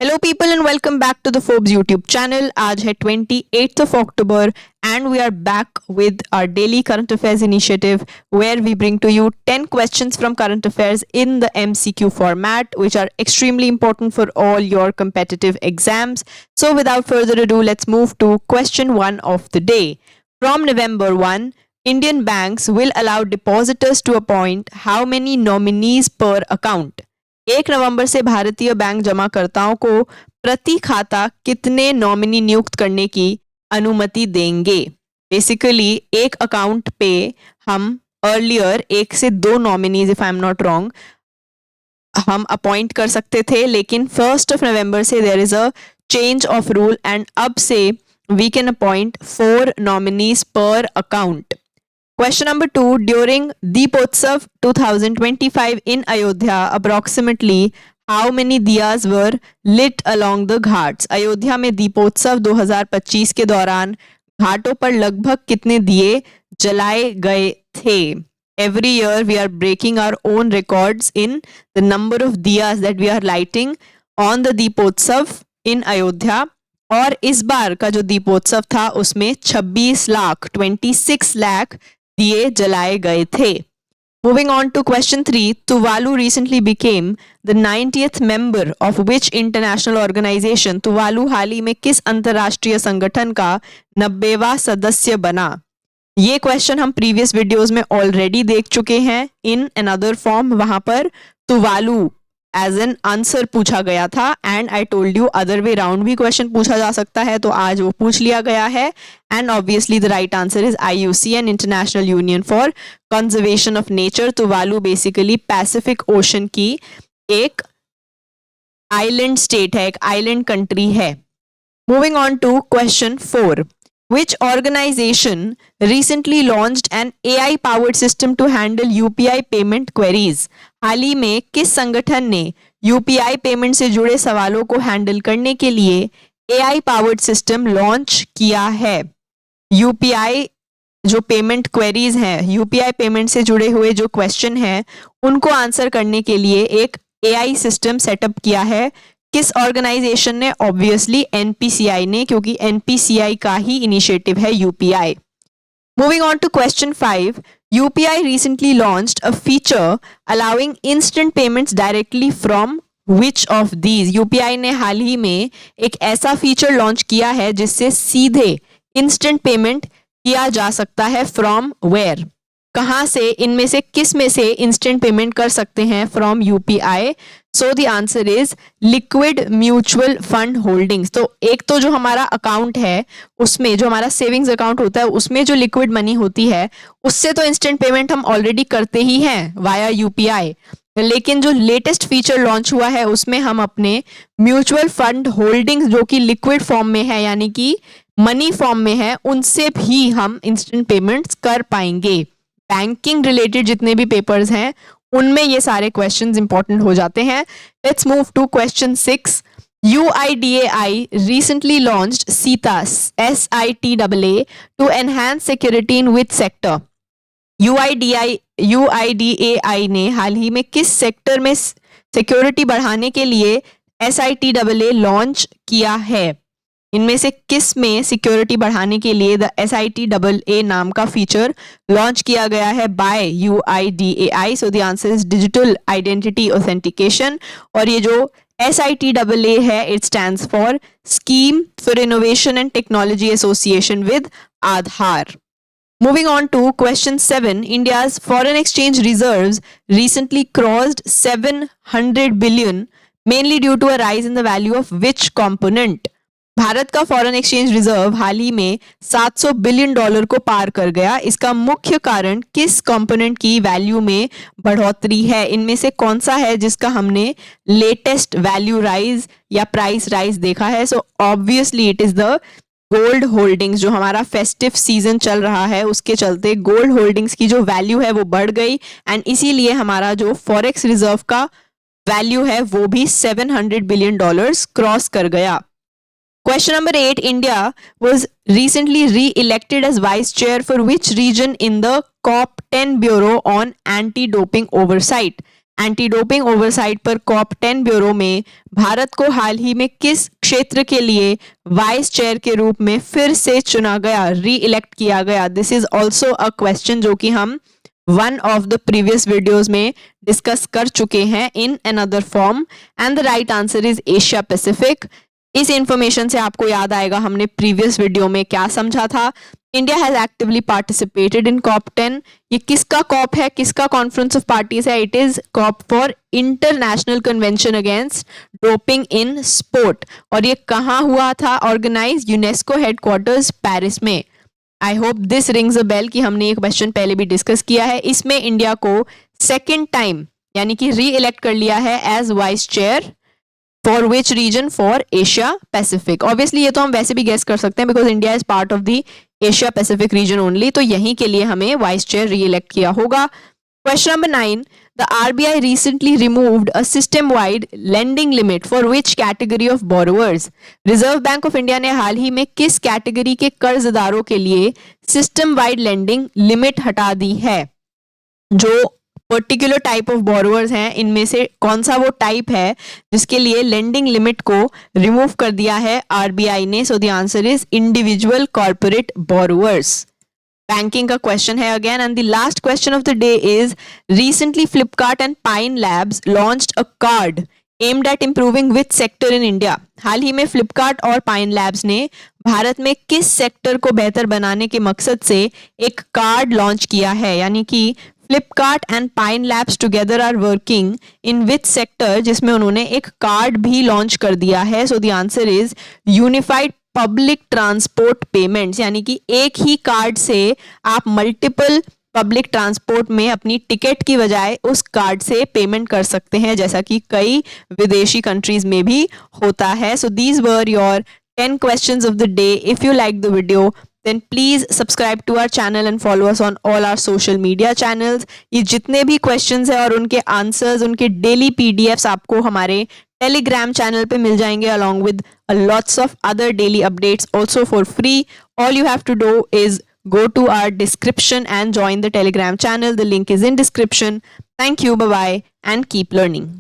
Hello people and welcome back to the Forbes YouTube channel. आज है 28th of October and we are back with our daily current affairs initiative where we bring to you 10 questions from current affairs in the MCQ format which are extremely important for all your competitive exams. So without further ado, let's move to question 1 of the day. From November 1, Indian banks will allow depositors to appoint how many nominees per account? 1 नवंबर से भारतीय bank जमाकर्ताओं को प्रति खाता कितने nominee नियुक्त करने की अनुमति देंगे? बेसिकली एक अकाउंट पे हम अर्लियर 1 से 2 nominees, if I am not wrong, हम अपॉइंट कर सकते थे, लेकिन 1 नवंबर से there is a change of rule and अब से we can appoint 4 nominees per account. Question number 2. During Deepotsav 2025 in Ayodhya, approximately how many diyas were lit along the ghats? Ayodhya में दीपोत्सव 2025 के दौरान घाटों पर लगभग कितने दिए जलाए गए थे? Every year we are breaking our own records in the number of diyas that we are lighting on the Deepotsav in Ayodhya. और इस बार का जो दीपोत्सव था उसमें 26 लाख दिए जलाए गए थे. Moving on to question 3, Tuvalu recently became the 90th member of which international organization? Tuvalu हाल ही में किस अंतरराष्ट्रीय संगठन का 90वां सदस्य बना? ये क्वेश्चन हम प्रीवियस वीडियोस में ऑलरेडी देख चुके हैं इन अनदर फॉर्म. वहां पर तुवालू एज एन आंसर पूछा गया था and I told you other way round भी क्वेश्चन पूछा जा सकता है, तो आज वो पूछ लिया गया है. And obviously the right answer is IUCN and international union for conservation of nature. Tuvalu basically Pacific Ocean की एक आइलैंड स्टेट है, एक आइलैंड कंट्री है. Moving on to question 4. Which organization recently launched an AI-powered system to handle UPI payment queries? हाल ही में किस संगठन ने UPI पेमेंट से जुड़े सवालों को हैंडल करने के लिए AI-powered सिस्टम लॉन्च किया है? UPI जो पेमेंट क्वेरीज हैं, UPI पेमेंट से जुड़े हुए जो क्वेश्चन हैं, उनको आंसर करने के लिए एक AI सिस्टम सेटअप किया है. किस ऑर्गेनाइजेशन ने? ऑब्वियसली NPCI ने, क्योंकि NPCI का ही इनिशिएटिव है UPI. Moving on to question 5. UPI recently launched a feature allowing instant payments directly from which of these? UPI ने हाल ही में एक ऐसा फीचर लॉन्च किया है जिससे सीधे इंस्टेंट पेमेंट किया जा सकता है. From where? कहाँ से? इनमें से किस में से इंस्टेंट पेमेंट कर सकते हैं from UPI? So the answer is liquid mutual fund holdings. तो एक तो जो हमारा अकाउंट है उसमें, जो हमारा सेविंग्स अकाउंट होता है उसमें जो लिक्विड मनी होती है उससे तो इंस्टेंट पेमेंट हम ऑलरेडी करते ही हैं वाया UPI, लेकिन जो लेटेस्ट फीचर लॉन्च हुआ है उसमें हम अपने म्यूचुअल फंड होल्डिंग्स जो कि लिक्विड फॉर्म में है, यानी कि मनी फॉर्म में है, उनसे भी हम इंस्टेंट पेमेंट्स कर पाएंगे. बैंकिंग रिलेटेड जितने भी पेपर्स हैं उनमें ये सारे क्वेश्चंस इंपॉर्टेंट हो जाते हैं. Let's move to question 6. UIDAI recently launched SITA SITAA to enhance security in which sector? UIDAI ने हाल ही में किस सेक्टर में सिक्योरिटी बढ़ाने के लिए SITAA लॉन्च किया है? इनमें से किस में सिक्योरिटी बढ़ाने के लिए द SITAA नाम का फीचर लॉन्च किया गया है by UIDAI? So the answer is digital identity authentication. और ये जो SITAA है, it stands for scheme for innovation and technology association with Aadhaar. Moving on to question 7. India's foreign exchange reserves recently crossed 700 billion mainly due to a rise in the value of which component? Bharat का foreign exchange reserve हाल ही में $700 billion को पार कर गया. इसका मुख्य कारण किस कंपोनेंट की वैल्यू में बढ़ोतरी है? इनमें से कौन सा है जिसका हमने लेटेस्ट वैल्यू राइज या प्राइस राइज देखा है? So obviously it is the gold holdings. जो हमारा फेस्टिव सीजन चल रहा है उसके चलते गोल्ड होल्डिंग्स की जो वैल्यू है वो बढ़ गई एंड इसीलिए हमारा जो फॉरेक्स रिजर्व का वैल्यू है वो भी $700 बिलियन क्रॉस कर गया. Question number 8. India was recently re-elected as vice chair for which region in the COP10 Bureau on Anti-Doping Oversight? Anti doping oversight पर COP10 ब्यूरो में भारत को हाल ही में किस क्षेत्र के लिए वाइस चेयर के रूप में फिर से चुना गया, री इलेक्ट किया गया? This is also a question जो कि हम one of the previous videos में डिस्कस कर चुके हैं in another form, and the right answer is Asia Pacific. इस इंफॉर्मेशन से आपको याद आएगा हमने प्रीवियस वीडियो में क्या समझा था। India has actively participated in COP10। ये किसका कॉप है, किसका कॉन्फ्रेंस ऑफ पार्टीज है? It is COP for international convention against doping in sport. और ये कहाँ हुआ था ऑर्गेनाइज? यूनेस्को हेडक्वार्टर्स पेरिस में। I hope this rings a bell कि हमने एक क्वेश्चन पहले भी डिस्कस किया है। इसमें इंडिया को सेकेंड टाइम यानी कि री इलेक्ट कर लिया है as vice chair. For which region? For Asia Pacific. Obviously ये तो हम वैसे भी गेस कर सकते हैं because India is part of the Asia Pacific region only, तो यहीं के लिए हमें वाइस चेयर री इलेक्ट किया होगा। Question number 9, the RBI recently removed a system-wide lending limit for which category of borrowers? Reserve bank of India ने हाल ही में किस कैटेगरी के कर्जदारों के लिए सिस्टम वाइड लेंडिंग लिमिट हटा दी है? जो पर्टिकुलर टाइप ऑफ बोरोवर्स हैं इनमें से कौन सा वो टाइप है जिसके लिए लेंडिंग लिमिट को रिमूव कर दिया है आरबीआई ने? So the answer is individual corporate borrowers. Banking का क्वेश्चन है again, and the last question of the day is recently Flipkart and pine Labs launched a card aimed at improving which sector in India? हाल ही में Flipkart और pine labs ने भारत में किस sector को बेहतर बनाने के मकसद से एक कार्ड लॉन्च किया है? यानी कि Flipkart and pine Labs together are working in which sector, जिसमें उन्होंने एक कार्ड भी लॉन्च कर दिया है। So the answer is unified public transport payments, यानी कि एक ही कार्ड से आप मल्टीपल पब्लिक ट्रांसपोर्ट में अपनी टिकट की बजाय उस कार्ड से पेमेंट कर सकते हैं, जैसा कि कई विदेशी कंट्रीज में भी होता है। So these were your 10 questions of the day. If you like the video, then please subscribe to our channel and follow us on all our social media channels. ये जितने भी questions हैं और उनके answers, उनके daily PDFs आपको हमारे Telegram channel पे मिल जाएंगे along with lots of other daily updates also for free. All you have to do is go to our description and join the Telegram channel. The link is in description. Thank you, bye bye, and keep learning.